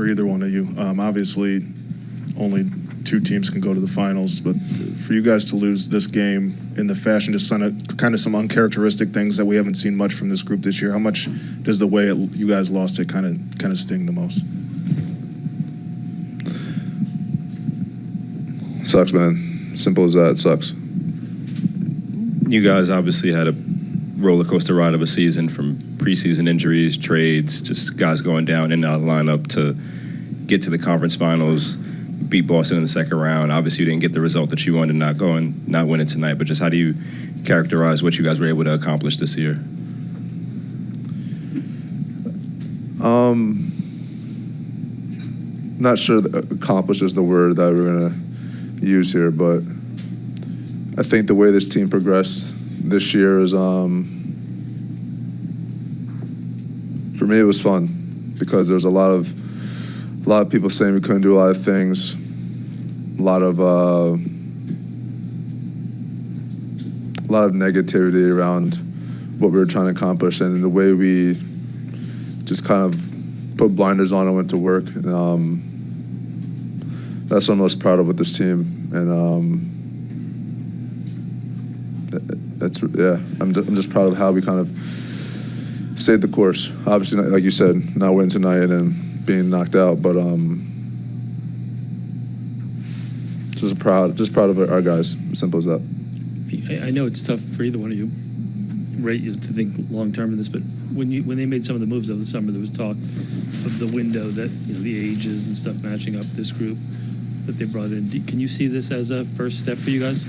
for either one of you. Obviously, only two teams can go to the finals, but for you guys to lose this game in the fashion, just kind of some uncharacteristic things that we haven't seen much from this group this year, how much does the way you guys lost it kind of sting the most? Sucks, man. Simple as that. It sucks. You guys obviously had a roller coaster ride of a season, from preseason injuries, trades, just guys going down in and out of the lineup to get to the conference finals, beat Boston in the second round. Obviously, you didn't get the result that you wanted, not winning tonight. But just how do you characterize what you guys were able to accomplish this year? Not sure that accomplish is the word that we're gonna use here, but I think the way this team progressed this year is, for me, it was fun because there was a lot of people saying we couldn't do a lot of things, a lot of negativity around what we were trying to accomplish, and the way we just kind of put blinders on and went to work. That's what I'm most proud of with this team, and I'm just proud of how we kind of stayed the course. Obviously, like you said, not winning tonight and being knocked out, but just proud of our guys. Simple as that. I know it's tough for either one of you, right, to think long term in this, but when they made some of the moves over the summer, there was talk of the window that, the ages and stuff matching up this group that they brought in. Can you see this as a first step for you guys?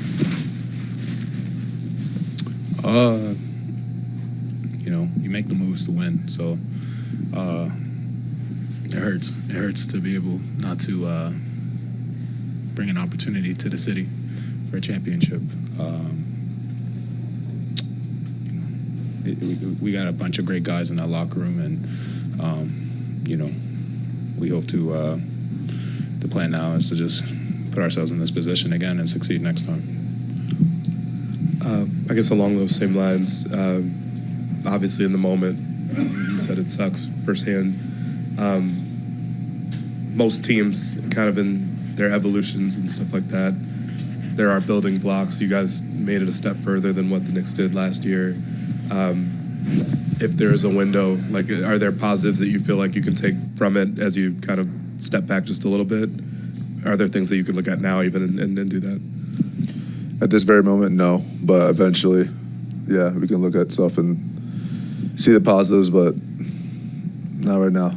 You make the moves to win, so it hurts. It hurts to be able not to bring an opportunity to the city for a championship. We got a bunch of great guys in that locker room, and we hope to. The plan now is to just put ourselves in this position again and succeed next time. I guess along those same lines, obviously in the moment, you said it sucks firsthand. Most teams kind of in their evolutions and stuff like that, there are building blocks. You guys made it a step further than what the Knicks did last year. If there is a window, are there positives that you feel like you can take from it as you kind of step back just a little bit? Are there things that you could look at now even and do that? At this very moment, no. But eventually, yeah, we can look at stuff and see the positives, but not right now.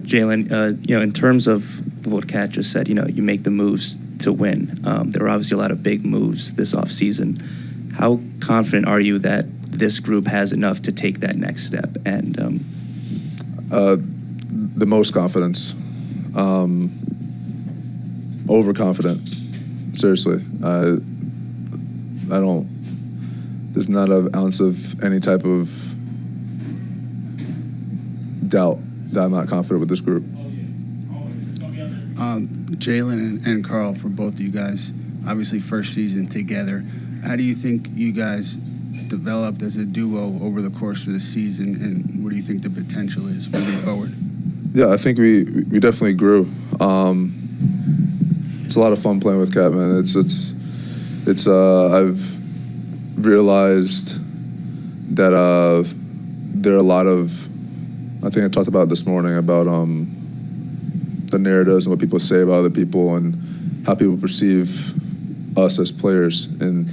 Jalen, in terms of what Kat just said, you make the moves to win. There were obviously a lot of big moves this offseason. How confident are you that this group has enough to take that next step? And the most confidence, overconfident. Seriously, I don't. There's not an ounce of any type of doubt that I'm not confident with this group. Jalen and Karl, for both of you guys, obviously first season together. How do you think you guys developed as a duo over the course of the season, and what do you think the potential is moving forward? Yeah, I think we definitely grew. It's a lot of fun playing with Kat, man. It's I've realized that there are a lot of, I think I talked about this morning about the narratives and what people say about other people and how people perceive us as players, and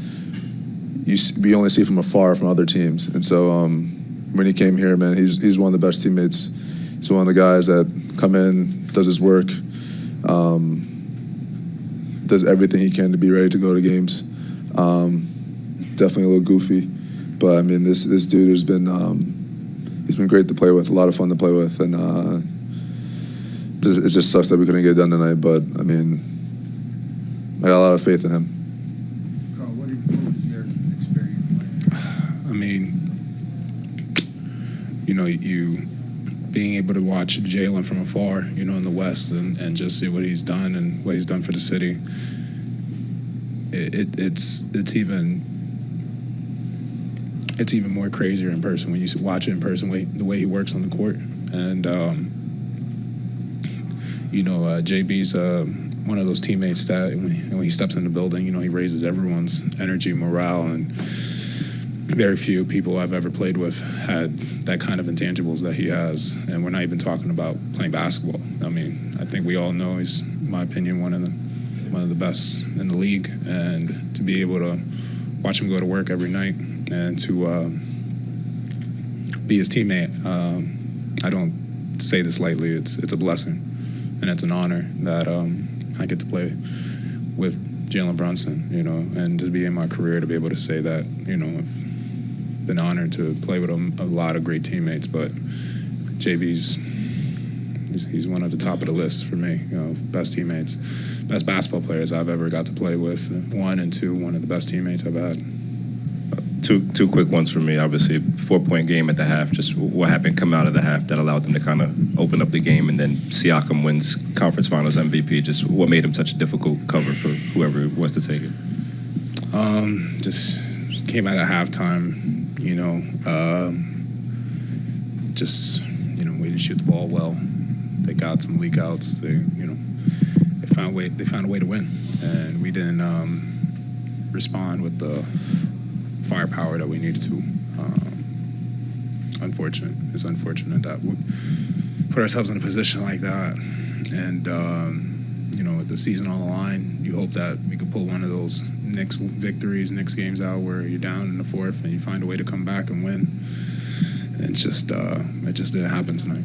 we only see from afar from other teams. And so when he came here, man, he's one of the best teammates. He's one of the guys that come in, does his work, does everything he can to be ready to go to games. Definitely a little goofy, but I mean, this dude has been he's been great to play with, a lot of fun to play with, and it just sucks that we couldn't get it done tonight. But I mean, I got a lot of faith in him. Karl, what was your experience like? I mean, you being able to watch Jalen from afar, in the West, and just see what he's done and what he's done for the city. It's even more crazier in person when you watch it in person, the way he works on the court. And JB's one of those teammates that when he steps in the building, he raises everyone's energy, morale, and very few people I've ever played with had that kind of intangibles that he has. And we're not even talking about playing basketball. I mean, I think we all know he's, in my opinion, one of the best in the league. And to be able to watch him go to work every night and to be his teammate, I don't say this lightly. It's a blessing, and it's an honor that I get to play with Jalen Brunson, and to be in my career to be able to say that, I've been honored to play with a lot of great teammates, but JB's he's one of the top of the list for me. Best teammates, best basketball players I've ever got to play with. One of the best teammates I've had. Two quick ones for me. Obviously, 4-point game at the half. Just what happened coming out of the half that allowed them to kind of open up the game, and then Siakam wins conference finals MVP. Just what made him such a difficult cover for whoever wants to take it. Just came out at halftime. We didn't shoot the ball well. They got some leak outs. They found a way to win, and we didn't respond with the firepower that we needed to. It's unfortunate that we put ourselves in a position like that, and with the season on the line, you hope that we could pull one of those Knicks games out where you're down in the fourth and you find a way to come back and win. And it just didn't happen tonight.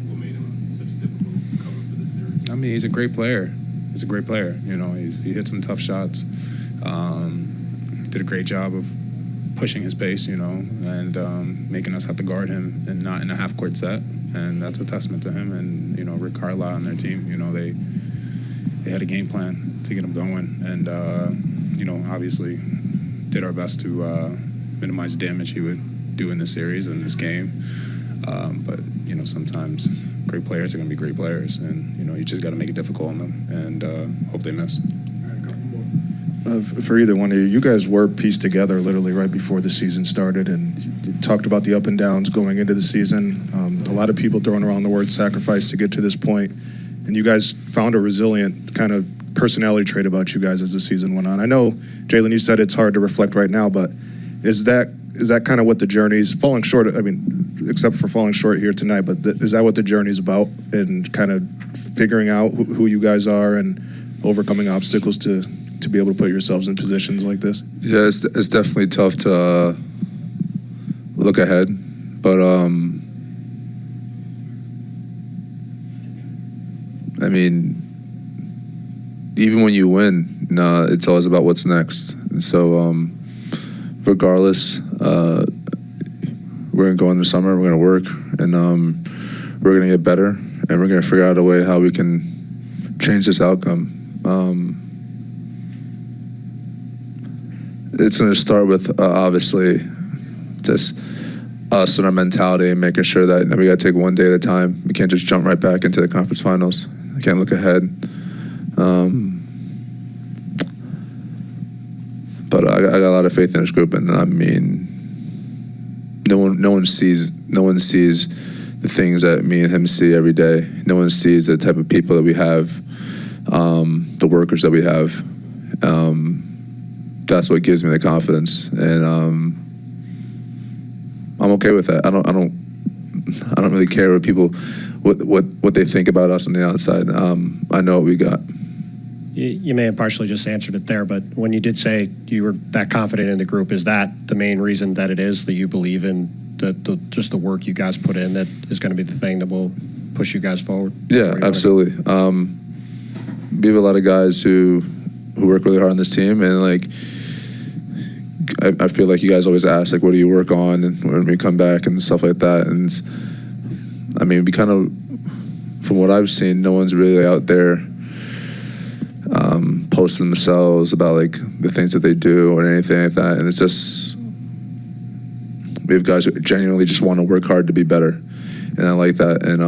What made him such a difficult cover for this series? I mean, he's a great player. He hit some tough shots. Did a great job of pushing his pace, and making us have to guard him and not in a half-court set. And that's a testament to him and, Rick Carlisle and their team. They had a game plan to get him going. And, obviously did our best to minimize the damage he would do in this series and this game. But, sometimes great players are going to be great players. And, you just got to make it difficult on them and hope they miss. For either one of you guys were pieced together literally right before the season started, and you talked about the up and downs going into the season. A lot of people throwing around the word sacrifice to get to this point, and you guys found a resilient kind of personality trait about you guys as the season went on. I know, Jalen, you said it's hard to reflect right now, but is that kind of what the journey's falling short? I mean, except for falling short here tonight, but is that what the journey's about, and kind of figuring out who you guys are and overcoming obstacles to be able to put yourselves in positions like this? Yeah, it's definitely tough to look ahead, but I mean, even when you win, it's always about what's next. And so, regardless, we're gonna go in the summer. We're gonna work, and we're gonna get better, and we're gonna figure out a way how we can change this outcome. It's going to start with, obviously, just us and our mentality and making sure that we got to take one day at a time. We can't just jump right back into the conference finals. We can't look ahead. But I got a lot of faith in this group, and I mean, no one sees the things that me and him see every day. No one sees the type of people that we have, the workers that we have. That's what gives me the confidence, and I'm okay with that. I don't really care what people what they think about us on the outside. I know what we got. You may have partially just answered it there, but when you did say you were that confident in the group, is that the main reason that it is that you believe in just the work you guys put in that is going to be the thing that will push you guys forward? Yeah, absolutely. We have a lot of guys who work really hard on this team, and I feel like you guys always ask, what do you work on, and when we come back and stuff like that. And I mean, we kind of, from what I've seen, no one's really out there posting themselves about the things that they do or anything like that. And it's just, we have guys who genuinely just want to work hard to be better, and I like that. And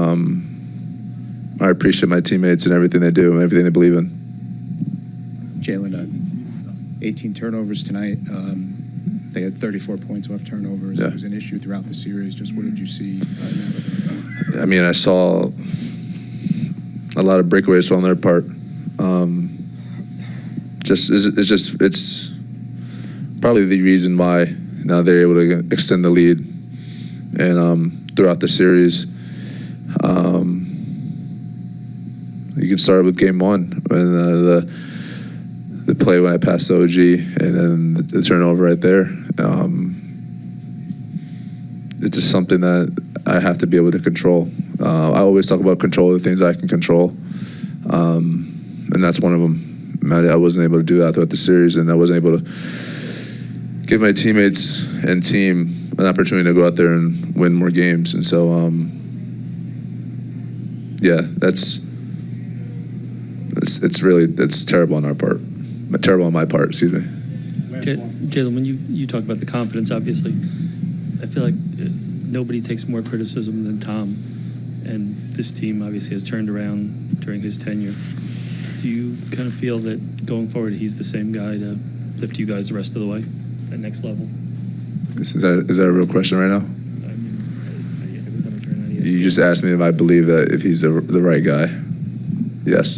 I appreciate my teammates and everything they do and everything they believe in. Jalen, 18 turnovers tonight. They had 34 points off turnovers. Yeah. It was an issue throughout the series. Just what did you see in that regard? I mean, I saw a lot of breakaways on their part. It's probably the reason why now they're able to extend the lead and throughout the series. You can start with game one when the play when I passed the OG and then the turnover right there. It's just something that I have to be able to control. I always talk about control the things I can control, and that's one of them. I wasn't able to do that throughout the series, and I wasn't able to give my teammates and team an opportunity to go out there and win more games. And so, yeah, it's terrible on our part, terrible on my part. Excuse me. Jalen, when you talk about the confidence, obviously, I feel like nobody takes more criticism than Tom, and this team obviously has turned around during his tenure. Do you kind of feel that going forward he's the same guy to lift you guys the rest of the way, that next level? Is that a real question right now? You just asked me if I believe that if he's the right guy. Yes.